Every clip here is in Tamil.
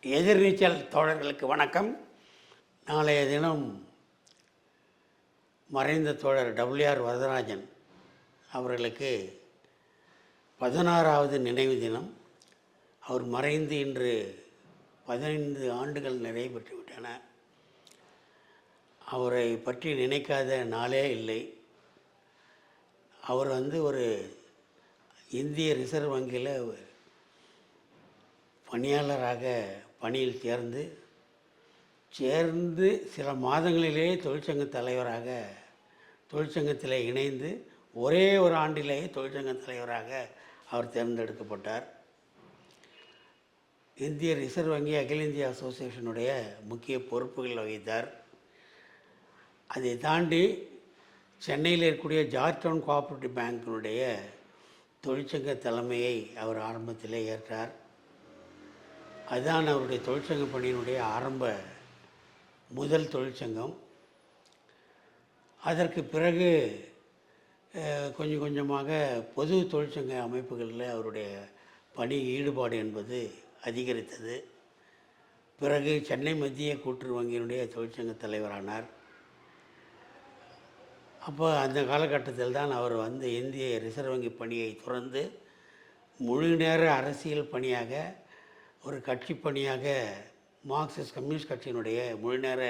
எதிர்நீச்சல் தோழர்களுக்கு வணக்கம். நாளைய தினம் மறைந்த தோழர் WR வரதராஜன் அவர்களுக்கு 16வது நினைவு தினம். அவர் மறைந்து இன்று 15 ஆண்டுகள் நிறைவு பெற்றுவிட்டன. அவரை பற்றி நினைக்காத நாளே இல்லை. அவர் ஒரு இந்திய ரிசர்வ் வங்கியில் பணியாளராக பணியில் சேர்ந்து சில மாதங்களிலேயே தொழிற்சங்க தலைவராக தொழிற்சங்கத்தில் இணைந்து ஒரே ஒரு ஆண்டிலேயே தொழிற்சங்க தலைவராக அவர் தேர்ந்தெடுக்கப்பட்டார். இந்திய ரிசர்வ் வங்கி அகில இந்திய அசோசியேஷனுடைய முக்கிய பொறுப்புகள் வகித்தார். அதை தாண்டி சென்னையில் இருக்கக்கூடிய ஜார்ஜ் டவுன் கோஆப்ரேட்டிவ் பேங்கினுடைய தொழிற்சங்க தலைமையை அவர் ஆரம்பத்திலே ஏற்றார். அதுதான் அவருடைய தொழிற்சங்க பணியினுடைய முதல் தொழிற்சங்கம். அதற்கு பிறகு கொஞ்சம் கொஞ்சமாக பொது தொழிற்சங்க அமைப்புகளில் அவருடைய பணி ஈடுபாடு என்பது அதிகரித்தது. பிறகு சென்னை மத்திய கூட்டுறவு வங்கியினுடைய தொழிற்சங்க தலைவரானார். அப்போ அந்த காலகட்டத்தில் தான் அவர் இந்திய ரிசர்வ் வங்கி பணியை துறந்து முழு நேர அரசியல் பணியாக ஒரு கட்சி பணியாக மார்க்சிஸ்ட் கம்யூனிஸ்ட் கட்சியினுடைய முழு நேர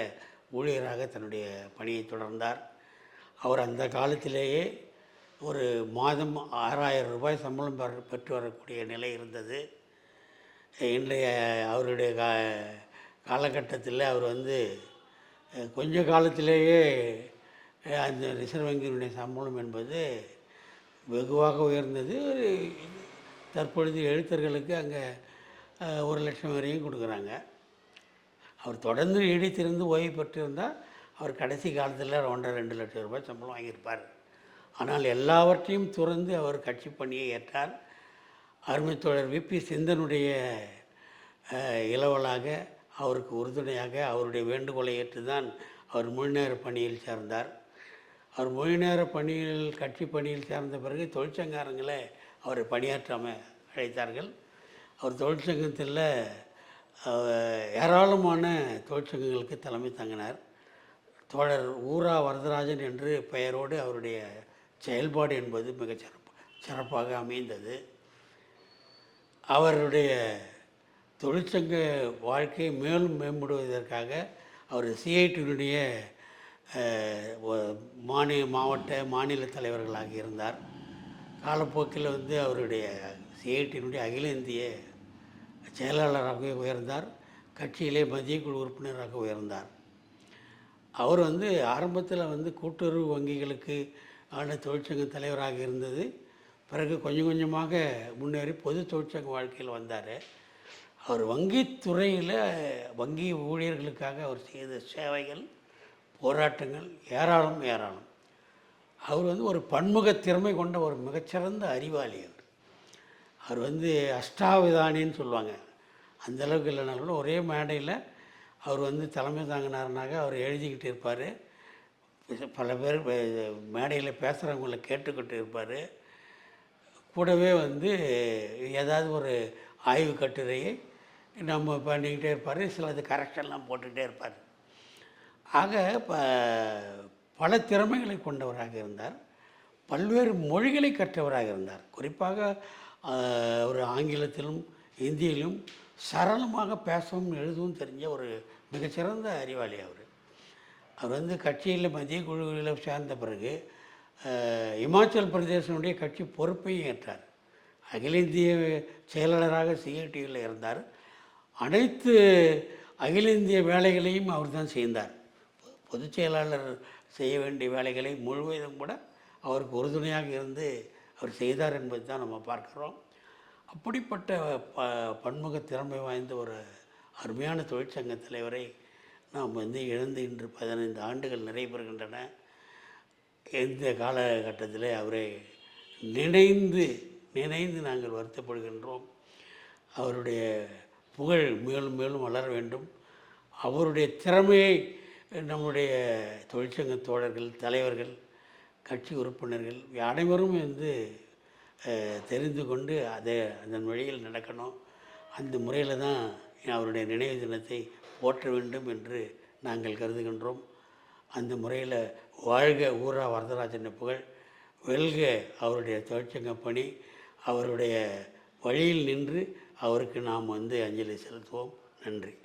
ஊழியராக தன்னுடைய பணியை தொடர்ந்தார். அவர் அந்த காலத்திலேயே ஒரு மாதம் 6000 ரூபாய் சம்பளம் பெற்று வரக்கூடிய நிலை இருந்தது. இன்றைய அவருடைய காலகட்டத்தில் அவர் கொஞ்ச காலத்திலேயே அந்த ரிசர்வ் வங்கியினுடைய சம்பளம் என்பது வெகுவாக உயர்ந்தது. தற்பொழுது எழுத்தர்களுக்கு அங்கே 1 லட்சம் வரையும் கொடுக்குறாங்க. அவர் தொடர்ந்து நீடித்திருந்து ஓய்வு பெற்றிருந்தால் அவர் கடைசி காலத்தில் 1.5-2 லட்சம் ரூபாய் சம்பளம் வாங்கியிருப்பார். ஆனால் எல்லாவற்றையும் துறந்து அவர் கட்சி பணியை ஏற்றார். அருமைத்தோழர் VP சிந்தனுடைய இளவலாக அவருக்கு உறுதுணையாக அவருடைய வேண்டுகோளை ஏற்று தான் அவர் முழு நேர பணியில் சேர்ந்தார். அவர் முழு நேர பணியில் கட்சி பணியில் சேர்ந்த பிறகு தொழிற்சங்காரங்களை அவரை பணியாற்றாமல் அழைத்தார்கள். அவர் தொழிற்சங்கத்தில் ஏராளமான தொழிற்சங்கங்களுக்கு தலைமை தங்கினார். தோழர் ஊரா வரதராஜன் என்று பெயரோடு அவருடைய செயல்பாடு என்பது மிக சிறப்பாக அமைந்தது. அவருடைய தொழிற்சங்க வாழ்க்கையை மேலும் மேம்படுவதற்காக அவர் CITனுடைய மாநில தலைவர்களாக இருந்தார். காலப்போக்கில் அவருடைய CITனுடைய அகில இந்திய செயலாளராகவே உயர்ந்தார். கட்சியிலே மத்திய குழு உறுப்பினராக உயர்ந்தார். அவர் ஆரம்பத்தில் கூட்டுறவு வங்கிகளுக்கு ஆன தொழிற்சங்க தலைவராக இருந்தது. பிறகு கொஞ்சம் கொஞ்சமாக முன்னேறி பொது தொழிற்சங்க வாழ்க்கையில் வந்தார். அவர் வங்கித்துறையில் வங்கி ஊழியர்களுக்காக அவர் செய்த சேவைகள் போராட்டங்கள் ஏராளம். அவர் ஒரு பன்முக திறமை கொண்ட ஒரு மிகச்சிறந்த அறிவாளி. அவர் அஷ்டாவதானின்னு சொல்லுவாங்க. அந்தளவுக்கு இல்லைனாலும் ஒரே மேடையில் அவர் தலைமை தாங்கினார்னாக்க அவர் எழுதிக்கிட்டு இருப்பார். பல பேர் மேடையில் பேசுகிறவங்கள கேட்டுக்கிட்டு இருப்பார். கூடவே ஏதாவது ஒரு ஆய்வு கட்டுரையை நம்ம பண்ணிக்கிட்டே இருப்பார். சிலது கரெக்ஷன்லாம் போட்டுக்கிட்டே இருப்பார். ஆக பல திறமைகளை கொண்டவராக இருந்தார். பல்வேறு மொழிகளை கற்றவராக இருந்தார். குறிப்பாக ஒரு ஆங்கிலத்திலும் இந்தியிலும் சரளமாக பேசவும் எழுதவும் தெரிஞ்ச ஒரு மிகச்சிறந்த அறிவாளி அவர். அவர் கட்சியில் மத்திய குழுவில் சேர்ந்த பிறகு இமாச்சல் பிரதேசனுடைய கட்சி பொறுப்பையும் ஏற்றார். அகில இந்திய செயலாளராக CITயில் இருந்தார். அனைத்து அகில இந்திய வேலைகளையும் அவர் தான் செய்தார். பொதுச் செயலாளர் செய்ய வேண்டிய வேலைகளை முழுவதும் கூட அவருக்கு உறுதுணையாக இருந்து அவர் செய்தார் என்பது தான் நம்ம பார்க்குறோம். அப்படிப்பட்ட பன்முக திறமை வாய்ந்த ஒரு அருமையான தொழிற்சங்க தலைவரை நாம் இழந்து இன்று 15 ஆண்டுகள் நிறைவேறுகின்றன. இந்த காலகட்டத்தில் அவரை நினைந்து நாங்கள் வருத்தப்படுகின்றோம். அவருடைய புகழ் மேலும் மேலும் வளர வேண்டும். அவருடைய திறமையை நம்முடைய தொழிற்சங்க தோழர்கள், தலைவர்கள், கட்சி உறுப்பினர்கள் அனைவரும் தெரிந்து கொண்டு அதன் வழியில் நடக்கணும். அந்த முறையில் தான் அவருடைய நினைவு தினத்தை போற்ற வேண்டும் என்று நாங்கள் கருதுகின்றோம். அந்த முறையில் வாழ்க ஊரா வரதராஜன் புகழ், வெல்க அவருடைய தொழிற்சங்க பணி, அவருடைய வழியில் நின்று அவருக்கு நாம் அஞ்சலி செலுத்துவோம். நன்றி.